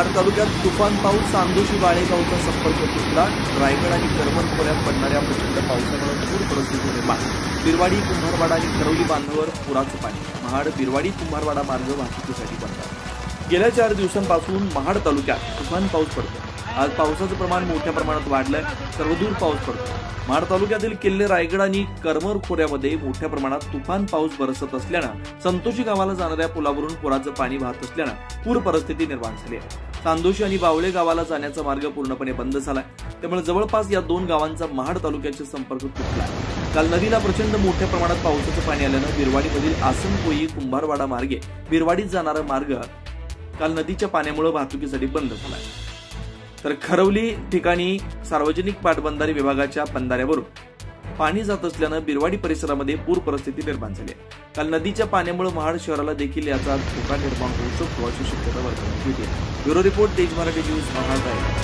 महाड तालुक्यात तुफान पाऊस, चांदोशी वाळेगावचा संपर्क तुटला. रायगड आणि करमन खोऱ्यात पडणाऱ्या प्रचंड पावसामुळे पूर परिस्थिती निर्माण. बिरवाडी, कुंभारवाडा आणि खरवली बांधावर पुराचं पाणी. महाड बिरवाडी कुंभारवाडा मार्ग वाहतुकीसाठी बंद. गेल्या 4 दिवसांपासून महाड तालुक्यात तुफान पाऊस पडतो. आज पावसाचं प्रमाण मोठ्या प्रमाणात वाढलंय. सर्वदूर पाऊस पडतो. महाड तालुक्यातील किल्ले, रायगड आणि करमर खोऱ्यामध्ये मोठ्या प्रमाणात तुफान पाऊस बरसत असल्यानं संतोषी गावाला जाणाऱ्या पुलावरून पुराचं पाणी वाहत असल्यानं पूर परिस्थिती निर्माण झाली आहे. चांदोशी आणि बावळे गावाला जाण्याचा मार्ग पूर्णपणे बंद झालाय. त्यामुळे जवळपास या 2 गावांचा महाड तालुक्याचे संपर्क तुटला. काल नदीला प्रचंड मोठ्या प्रमाणात पावसाचं पाणी आल्यानं बिरवाडीमधील आसनकोई कुंभारवाडा मार्गे बिरवाडीत जाणारा मार्ग काल नदीच्या पाण्यामुळे वाहतुकीसाठी बंद झालाय. तर खरवली ठिकाणी सार्वजनिक पाटबंधारे विभागाच्या बंधाऱ्यावरून पाणी जात असल्यानं बिरवाडी परिसरामध्ये पूर परिस्थिती निर्माण झाली आहे. काल नदीच्या पाण्यामुळे महाड शहराला देखील याचा धोका निर्माण होऊ शकतो अशी शक्यता वर्तवण्यात येते. ब्युरो रिपोर्ट, तेज मराठी न्यूज, महाड.